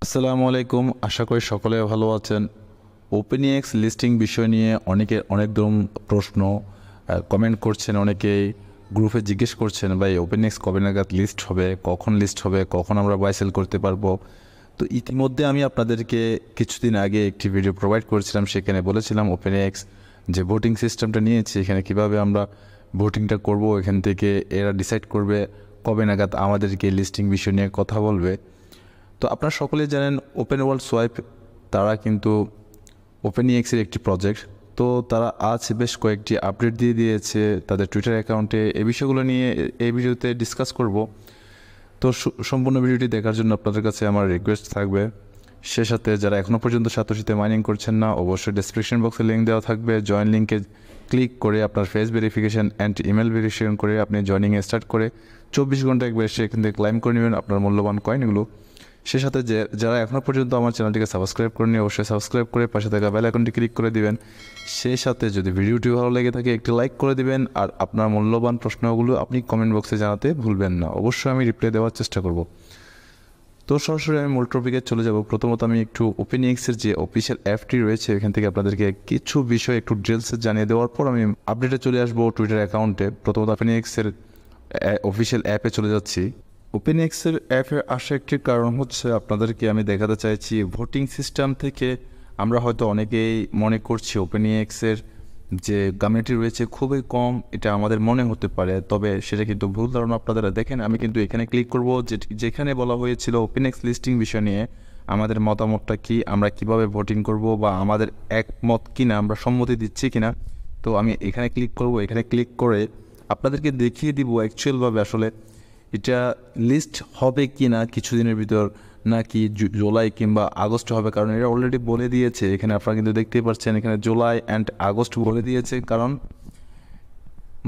আসসালামু আলাইকুম। আশা করি সকলে ভালো আছেন। ওপেনএক্স লিস্টিং বিষয় নিয়ে অনেক প্রশ্ন কমেন্ট করছেন, অনেকেই গ্রুপে জিজ্ঞেস করছেন, ভাই ওপেনএক্স কবে নাগাদ লিস্ট হবে, কখন লিস্ট হবে, কখন আমরা বাই সেল করতে পারবো। তো ইতিমধ্যে আমি আপনাদেরকে কিছুদিন আগে একটি ভিডিও প্রোভাইড করেছিলাম, সেখানে বলেছিলাম ওপেনএক্স যে ভোটিং সিস্টেমটা নিয়েছে, এখানে কিভাবে আমরা ভোটিংটা করব, এখান থেকে এরা ডিসাইড করবে কবে নাগাদ আমাদেরকে লিস্টিং বিষয় নিয়ে কথা বলবে। তো আপনারা সকলেই জানেন ওপেন ওয়ার্ল্ড সোয়াইপ তারা কিন্তু ওপেনএক্সের একটি প্রজেক্ট। তো তারা আজ বেশ কয়েকটি আপডেট দিয়ে দিয়েছে তাদের টুইটার অ্যাকাউন্টে। এই বিষয়গুলো নিয়ে এই ভিডিওতে ডিসকাস করব। তো সম্পূর্ণ ভিডিওটি দেখার জন্য আপনাদের কাছে আমার রিকোয়েস্ট থাকবে, সে সাথে যারা এখনও পর্যন্ত সাতোশিতে মাইনিং করছেন না, অবশ্যই ডেসক্রিপশন বক্সে লিঙ্ক দেওয়া থাকবে। জয়েন লিঙ্কে ক্লিক করে আপনার face verification and email verification করে আপনি জয়নিংয়ে স্টার্ট করে 24 ঘন্টা একবার এসে এখান থেকে ক্লাইম করে নেবেন আপনার মূল্যবান কয়েনগুলো। সে সাথে যারা এখনও পর্যন্ত আমার চ্যানেলটিকে সাবস্ক্রাইব করেনি, অবশ্যই সাবস্ক্রাইব করে পাশে থাকা বেল আইকনটি ক্লিক করে দিবেন। সেই সাথে যদি ভিডিওটি ভালো লেগে থাকে একটি লাইক করে দিবেন, আর আপনার মূল্যবান প্রশ্নগুলো আপনি কমেন্ট বক্সে জানাতে ভুলবেন না। অবশ্যই আমি রিপ্লাই দেওয়ার চেষ্টা করব। তো সরাসরি আমি মূল টপিকে চলে যাব। প্রথমত আমি একটু ওপেনএক্সের যে অফিসিয়াল অ্যাপটি রয়েছে এখান থেকে আপনাদেরকে কিছু বিষয় একটু ডিটেলসে জানিয়ে দেওয়ার পর আমি আপডেটে চলে আসবো টুইটার অ্যাকাউন্টে। প্রথমত ওপেনএক্সের অফিসিয়াল অ্যাপে চলে যাচ্ছি। ওপেনএক্সের অ্যাপে আসা একটি কারণ হচ্ছে আপনাদেরকে আমি দেখাতে চাইছি ভোটিং সিস্টেম থেকে আমরা হয়তো অনেকেই মনে করছি ওপেনএক্সের যে কমিউনিটি রয়েছে খুবই কম, এটা আমাদের মনে হতে পারে, তবে সেটা কিন্তু ভুল ধারণা। আপনারা দেখেন, আমি কিন্তু এখানে ক্লিক করব যেখানে বলা হয়েছিল ওপেনএক্স লিস্টিং বিষয় নিয়ে আমাদের মতামতটা কি, আমরা কিভাবে ভোটিং করব, বা আমাদের একমত কিনা, আমরা সম্মতি দিচ্ছি কিনা। তো আমি এখানে ক্লিক করব। এখানে ক্লিক করে আপনাদেরকে দেখিয়ে দিব অ্যাকচুয়ালভাবে আসলে এটা লিস্ট হবে কি না কিছুদিনের ভিতর, নাকি জুলাই কিংবা আগস্ট হবে। কারণ এটা অলরেডি বলে দিয়েছে, এখানে আপনারা কিন্তু দেখতেই পাচ্ছেন এখানে জুলাই অ্যান্ড আগস্ট বলে দিয়েছে। কারণ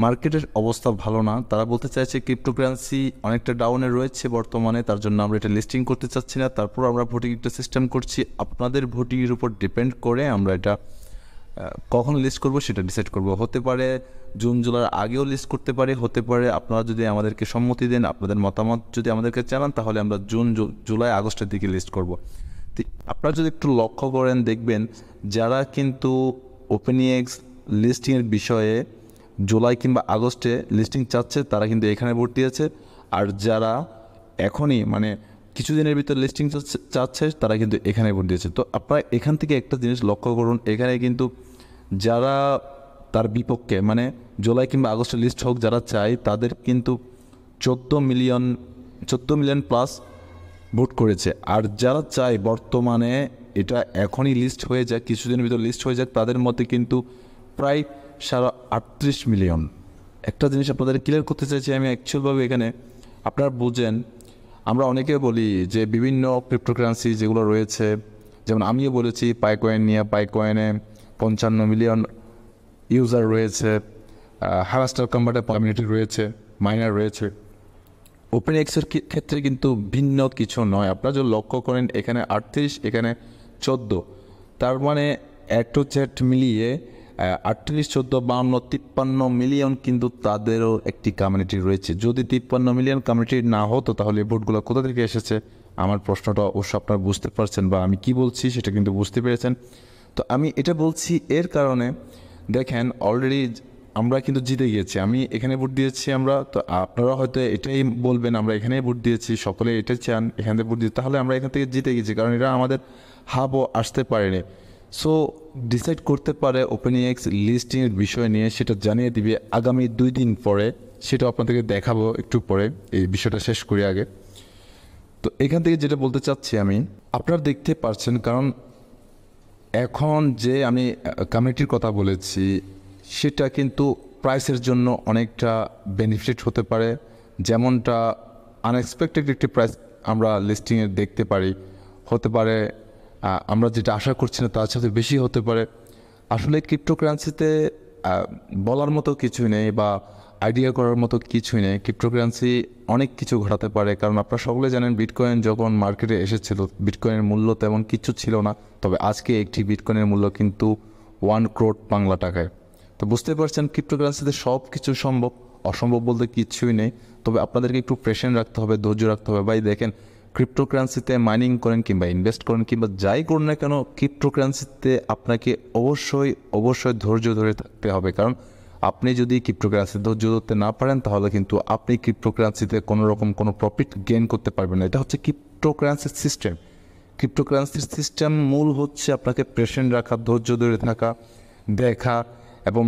মার্কেটের অবস্থা ভালো না, তারা বলতে চাইছে ক্রিপ্টোকারেন্সি অনেকটা ডাউনে রয়েছে বর্তমানে, তার জন্য আমরা এটা লিস্টিং করতে চাচ্ছি না। তারপর আমরা ভোটিং একটা সিস্টেম করছি, আপনাদের ভোটিংয়ের উপর ডিপেন্ড করে আমরা এটা কখন লিস্ট করব সেটা ডিসাইড করব। হতে পারে জুন জুলাইয়ের আগেও লিস্ট করতে পারে, হতে পারে আপনারা যদি আমাদেরকে সম্মতি দেন, আপনাদের মতামত যদি আমাদেরকে জানান, তাহলে আমরা জুন জুলাই আগস্টের দিকে লিস্ট করব। তো আপনারা যদি একটু লক্ষ্য করেন দেখবেন যারা কিন্তু ওপেনএক্স লিস্টিংয়ের বিষয়ে জুলাই কিংবা আগস্টে লিস্টিং চাচ্ছে তারা কিন্তু এখানে ভোট দিয়েছে, আর যারা এখনই মানে কিছুদিনের ভিতর লিস্টিং চাচ্ছে তারা কিন্তু এখানে ভোট দিয়েছে। তো আপনারা এখান থেকে একটা জিনিস লক্ষ্য করুন, এখানে কিন্তু যারা তার বিপক্ষে মানে জুলাই কিংবা আগস্টে লিস্ট হোক যারা চায় তাদের কিন্তু 14 মিলিয়ন প্লাস ভোট করেছে। আর যারা চায় বর্তমানে এটা এখনই লিস্ট হয়ে যাক, কিছুদিনের ভিতর লিস্ট হয়ে যাক, তাদের মধ্যে কিন্তু প্রায় 38 মিলিয়ন। একটা জিনিস আপনাদের ক্লিয়ার করতে চাইছি আমি অ্যাকচুয়ালভাবে, এখানে আপনারা বুঝেন, আমরা অনেকে বলি যে বিভিন্ন ক্রিপ্টোকারেন্সি যেগুলো রয়েছে, যেমন আমিও বলেছি পাইকয়েন নিয়ে, পাইকয়েনে 55 মিলিয়ন ইউজার রয়েছে, হ্যাভাস্টার কনভার্টার কমিউনিটি রয়েছে, মাইনার রয়েছে। ওপেনএক্সের ক্ষেত্রে কিন্তু ভিন্ন কিছু নয়। আপনারা যদি লক্ষ্য করেন এখানে 38, এখানে 14, তার মানে এ টু জেড মিলিয়ে 38, 14, 52, 53 মিলিয়ন কিন্তু তাদেরও একটি কমিউনিটি রয়েছে। যদি 53 মিলিয়ন কমিউনিটি না হতো তাহলে ভোটগুলো কোথা থেকে এসেছে? আমার প্রশ্নটা অবশ্য আপনারা বুঝতে পারছেন, বা আমি কি বলছি সেটা কিন্তু বুঝতে পেরেছেন। তো আমি এটা বলছি এর কারণে, দেখেন অলরেডি আমরা কিন্তু জিতে গিয়েছি, আমি এখানে ভোট দিয়েছি আমরা। তো আপনারা হয়তো এটাই বলবেন আমরা এখানেই ভোট দিয়েছি, সকলে এটাই চান এখান থেকে ভোট দিতে, তাহলে আমরা এখান থেকে জিতে গেছি, কারণ এরা আমাদের হাবও আসতে পারেনি। সো ডিসাইড করতে পারে ওপেনএক্স লিস্টিংয়ের বিষয় নিয়ে, সেটা জানিয়ে দিবে আগামী 2 দিন পরে। সেটা আপনাদেরকে দেখাবো একটু পরে, এই বিষয়টা শেষ করি আগে। তো এখান থেকে যেটা বলতে চাচ্ছি আমি, আপনারা দেখতে পারছেন, কারণ এখন যে আমি কমিউনিটির কথা বলেছি সেটা কিন্তু প্রাইসের জন্য অনেকটা বেনিফিট হতে পারে। যেমনটা আনএক্সপেক্টেড একটি প্রাইস আমরা লিস্টিংয়ে দেখতে পারি, হতে পারে আমরা যেটা আশা করছি না তার সাথে বেশি হতে পারে। আসলে ক্রিপ্টোকারেন্সিতে বলার মতো কিছুই নেই, বা আইডিয়া করার মতো কিছুই নেই। ক্রিপ্টোকারেন্সি অনেক কিছু ঘটাতে পারে, কারণ আপনারা সকলে জানেন বিটকয়েন যখন মার্কেটে এসেছিল বিটকয়েনের মূল্য তেমন কিছু ছিল না, তবে আজকে একটি বিটকয়েনের মূল্য কিন্তু 1 crore বাংলা টাকায়। তো বুঝতে পারছেন ক্রিপ্টোকারেন্সিতে সব কিছু সম্ভব, অসম্ভব বলতে কিছুই নেই। তবে আপনাদেরকে একটু পেশেন্ট রাখতে হবে, ধৈর্য রাখতে হবে। ভাই দেখেন ক্রিপ্টোকারেন্সিতে মাইনিং করেন কিংবা ইনভেস্ট করেন কিংবা যাই করুন না কেন, ক্রিপ্টোকারেন্সিতে আপনাকে অবশ্যই ধৈর্য ধরে থাকতে হবে। কারণ আপনি যদি ক্রিপ্টোকারেন্সি ধৈর্য ধরতে না পারেন তাহলে কিন্তু আপনি ক্রিপ্টোকারেন্সিতে কোনো রকম কোনো প্রফিট গেইন করতে পারবেন না। এটা হচ্ছে ক্রিপ্টোকারেন্সির সিস্টেম। ক্রিপ্টোকারেন্সির সিস্টেম মূল হচ্ছে আপনাকে পেশেন্ট রাখা, ধৈর্য ধরে থাকা, দেখা এবং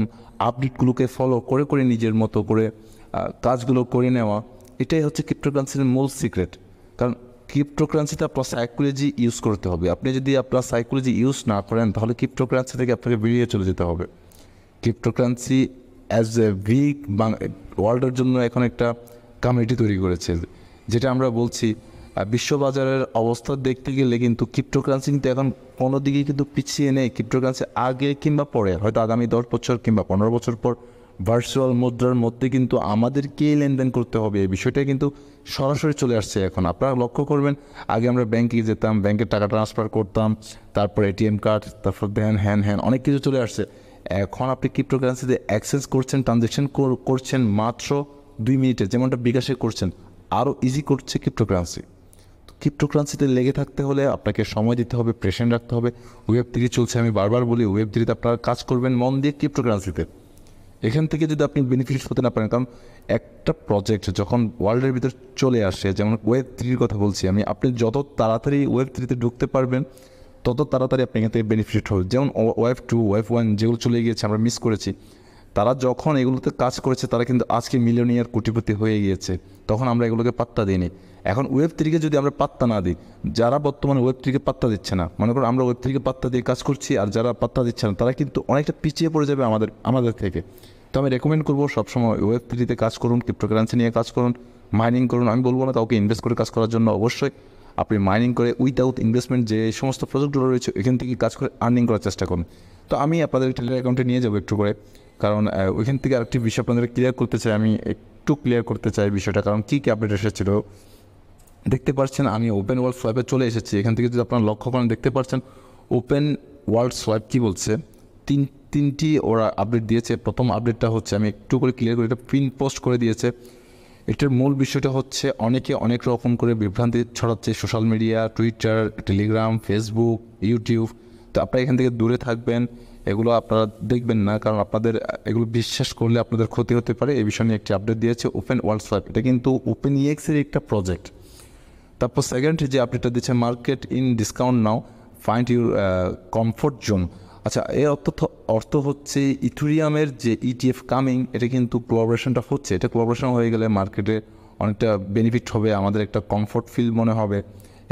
আপডেটগুলোকে ফলো করে নিজের মতো করে কাজগুলো করে নেওয়া। এটাই হচ্ছে ক্রিপ্টোকারেন্সির মূল সিক্রেট। কারণ ক্রিপ্টোকারেন্সিতে আপনার সাইকোলজি ইউজ করতে হবে। আপনি যদি আপনার সাইকোলজি ইউজ না করেন তাহলে ক্রিপ্টোকারেন্সি থেকে আপনাকে বেরিয়ে চলে যেতে হবে। ক্রিপ্টোকারেন্সি অ্যাজ এ উইক ওয়ার্ল্ডের জন্য এখন একটা কমিউনিটি তৈরি করেছে, যেটা আমরা বলছি বিশ্ববাজারের অবস্থা দেখতে গেলে কিন্তু ক্রিপ্টোকারেন্সি কিন্তু এখন কোনো দিকেই কিন্তু পিছিয়ে নেই। ক্রিপ্টোকারেন্সি আগে কিংবা পরে, হয়তো আগামী 10 বছর কিংবা 15 বছর পর ভার্চুয়াল মুদ্রার মধ্যে কিন্তু আমাদেরকেই লেনদেন করতে হবে, এই বিষয়টা কিন্তু সরাসরি চলে আসছে এখন। আপনারা লক্ষ্য করবেন, আগে আমরা ব্যাংকে যেতাম, ব্যাংকে টাকা ট্রান্সফার করতাম, তারপর এটিএম কার্ড, তারপর হ্যান অনেক কিছু চলে আসছে। এখন আপনি ক্রিপ্টোকারেন্সিতে অ্যাক্সেস করছেন, ট্রানজ্যাকশন করছেন মাত্র 2 মিনিটে, যেমনটা বিকাশে করছেন, আরও ইজি করছে ক্রিপ্টোকারেন্সি। ক্রিপ্টোকারেন্সিতে লেগে থাকতে হলে আপনাকে সময় দিতে হবে, পেশেন্ট রাখতে হবে। Web3 চলছে, আমি বারবার বলি Web3-তে আপনারা কাজ করবেন মন দিয়ে ক্রিপ্টোকারেন্সিতে। এখান থেকে যদি আপনি বেনিফিট হতে না পারেন, কারণ একটা প্রজেক্ট যখন ওয়ার্ল্ডের ভিতর চলে আসে, যেমন Web3-র কথা বলছি আমি, আপনি যত তাড়াতাড়ি Web3-তে ঢুকতে পারবেন তত তাড়াতাড়ি আপনি এখান থেকে বেনিফিট হবে। যেমন Web2, Web1 যেগুলো চলে গিয়েছে, আমরা মিস করেছি, তারা যখন এগুলোতে কাজ করেছে তারা কিন্তু আজকে মিলিয়নিয়ার কোটিপতি হয়ে গিয়েছে, তখন আমরা এগুলোকে পাত্তা দিইনি। এখন Web3-কে যদি আমরা পাত্তা না দিই, যারা বর্তমানে Web3-কে পাত্তা দিচ্ছে না, মনে করো আমরা Web3-কে পাত্তা দিয়ে কাজ করছি, আর যারা পাত্তা দিচ্ছে না তারা কিন্তু অনেকটা পিছিয়ে পড়ে যাবে আমাদের থেকে। তো আমি রেকমেন্ড করবো সবসময় Web3-তে কাজ করুন, ক্রিপ্টোকারেন্সি নিয়ে কাজ করুন, মাইনিং করুন। আমি বলবো না কাউকে ইনভেস্ট করে কাজ করার জন্য, অবশ্যই আপনি মাইনিং করে উইদাউট ইনভেস্টমেন্ট যে সমস্ত প্রজেক্টগুলো রয়েছে এখান থেকে কাজ করে আর্নিং করার চেষ্টা করুন। তো আমি আপনাদের টেলিগ্রাম অ্যাকাউন্টে নিয়ে যাবো একটু করে, কারণ ওইখান থেকে আরেকটি বিষয় আপনাদের ক্লিয়ার করতে চাই, আমি একটু ক্লিয়ার করতে চাই বিষয়টা। কারণ কী আপডেট এসেছিল দেখতে পাচ্ছেন, আমি ওপেন ওয়ার্ল্ড সোয়াইপে চলে এসেছি। এখান থেকে যদি আপনারা লক্ষ্য করেন দেখতে পাচ্ছেন ওপেন ওয়ার্ল্ড সোয়াইপ কী বলছে, তিনটি ওরা আপডেট দিয়েছে। প্রথম আপডেটটা হচ্ছে, আমি একটু করে ক্লিয়ার করে, এটা পিন পোস্ট করে দিয়েছে। এটার মূল বিষয়টা হচ্ছে, অনেকে অনেক রকম করে বিভ্রান্তি ছড়াচ্ছে social media, Twitter, Telegram, Facebook, YouTube. তো আপনারা এখান থেকে দূরে থাকবেন, এগুলো আপনারা দেখবেন না, কারণ আপনাদের এগুলো বিশ্বাস করলে আপনাদের ক্ষতি হতে পারে। এই বিষয় নিয়ে একটি আপডেট দিয়েছে ওপেন ওয়ার্ল্ড সোয়াইপ, এটা কিন্তু OpenEX-এর একটা প্রজেক্ট। তারপর সেকেন্ড যে আপডেটটা দিচ্ছে, market in discount now, find your comfort zone. আচ্ছা, এর অর্থ হচ্ছে ইথেরিয়ামের যে ETF কামিং, এটা কিন্তু কোলাবোরেশনটা হচ্ছে, এটা কোলাবোরেশন হয়ে গেলে মার্কেটে অনেকটা বেনিফিট হবে, আমাদের একটা কমফোর্ট ফিল মনে হবে,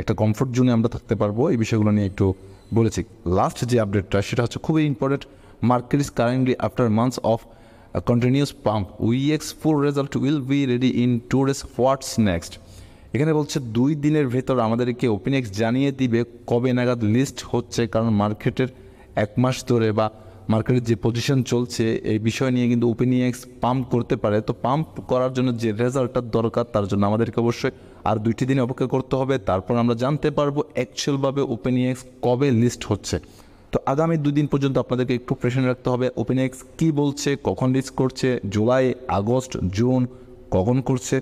একটা কমফোর্ট জোনে আমরা থাকতে পারবো। এই বিষয়গুলো নিয়ে একটু বলেছি। লাস্ট যে আপডেটটা সেটা হচ্ছে খুবই important, market is currently after months of continuous pump, OEX full result will be ready in 2 days, what's next. এখানে বলছে 2 দিনের ভেতর আমাদেরকে OpenEX জানিয়ে দিবে কবে নাগাদ লিস্ট হচ্ছে, কারণ মার্কেটের 1 মাস ধরে বা মার্কেটের যে পজিশন চলছে এই বিষয় নিয়ে কিন্তু OpenEX পাম্প করতে পারে। তো পাম্প করার জন্য যে রেজাল্টটা দরকার, তার জন্য আমাদেরকে অবশ্যই আর 2টি দিন অপেক্ষা করতে হবে, তারপর আমরা জানতে পারবো অ্যাকচুয়ালভাবে OpenEX কবে লিস্ট হচ্ছে। তো আগামী 2 দিন পর্যন্ত আপনাদেরকে একটু প্রেশার রাখতে হবে, OpenEX কী বলছে, কখন লিস্ট করছে, জুলাই, আগস্ট, জুন, কখন করছে,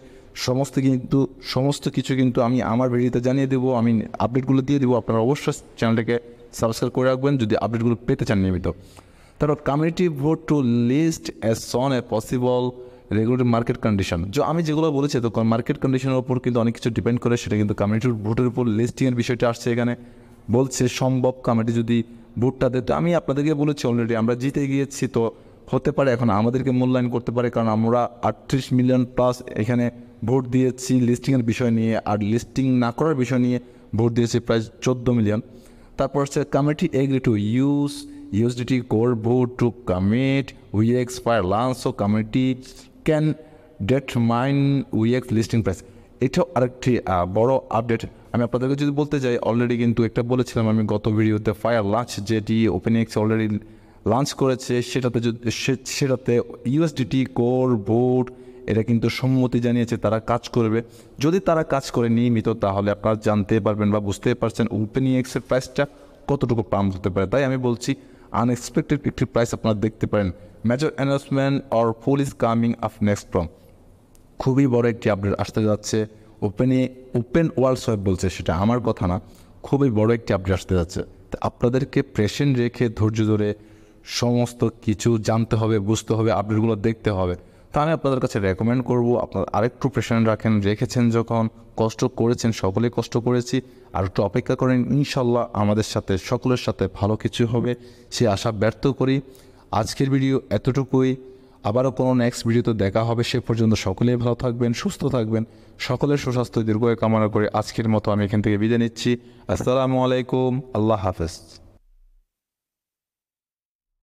সমস্ত কিছু কিন্তু আমি আমার ভিডিওতে জানিয়ে দেবো, আমি আপডেটগুলো দিয়ে দেবো। আপনারা অবশ্যই চ্যানেলটাকে সাবস্ক্রাইব করে রাখবেন যদি আপডেটগুলো পেতে চান নিয়মিত। তারপর community vote to list as soon as possible regulatory market condition. আমি যেগুলো বলেছি, তো মার্কেট কন্ডিশনের উপর কিন্তু অনেক কিছু ডিপেন্ড করে, সেটা কিন্তু কমিউনিটির ভোটের উপর লিস্টিংয়ের বিষয়টা আসছে এখানে। বলছে সম্ভব কমিটি যদি ভোটটা দেয়, তো আমি আপনাদেরকে বলেছি অলরেডি আমরা জিতে গিয়েছি, তো হতে পারে এখন আমাদেরকে মূল্যায়ন করতে পারে, কারণ আমরা 38 মিলিয়ন প্লাস এখানে ভোট দিয়েছি লিস্টিংয়ের বিষয় নিয়ে, আর লিস্টিং না করার বিষয় নিয়ে ভোট দিয়েছি প্রায় 14 মিলিয়ন। তারপর হচ্ছে committee agree to use USDT core vote to commit OEX for launch, so committee can determine OEX listing price. এটাও আরেকটি বড় আপডেট আমি আপনাদেরকে যদি বলতে যাই, অলরেডি কিন্তু একটা বলেছিলাম আমি গত ভিডিওতে, ফায়ার লাঞ্চ যেটি OpenEX অলরেডি লঞ্চ করেছে, সেটাতে USDT কোর ভোট এটা কিন্তু সম্মতি জানিয়েছে তারা কাজ করবে। যদি তারা কাজ করে নিয়মিত, তাহলে আপনারা জানতে পারবেন বা বুঝতে পারছেন OpenEX-এর প্রাইসটা কতটুকু পাম্প হতে পারে। তাই আমি বলছি আনএক্সপেক্টেড একটি প্রাইস আপনারা দেখতে পারেন। Major announcement or full is coming up next from, খুবই বড় একটি আপডেট আসতে যাচ্ছে ওপেন ওয়ার্ল্ড সোয়েব বলছে, সেটা আমার কথা না, খুবই বড় একটি আপডেট আসতে যাচ্ছে। তো আপনাদেরকে পেশেন্ট রেখে ধৈর্য ধরে সমস্ত কিছু জানতে হবে, বুঝতে হবে, আপডেটগুলো দেখতে হবে। তা আমি আপনাদের কাছে রেকমেন্ড করব, আপনারা আরেকটু পেশেন্ট রেখেছেন যখন, কষ্ট করেছেন, সকলেই কষ্ট করেছি, আর একটু অপেক্ষা করেন, ইনশাল্লাহ আমাদের সাথে সকলের সাথে ভালো কিছু হবে, সে আশা ব্যর্থ করি। আজকের ভিডিও এতটুকুই, আবারও কোনো নেক্সট ভিডিওতে দেখা হবে। সে পর্যন্ত সকলেই ভালো থাকবেন, সুস্থ থাকবেন, সকলের সুস্বাস্থ্য দীর্ঘায়ু কামনা করে আজকের মতো আমি এখান থেকে বিদায় নিচ্ছি। আসসালামু আলাইকুম, আল্লাহ হাফেজ।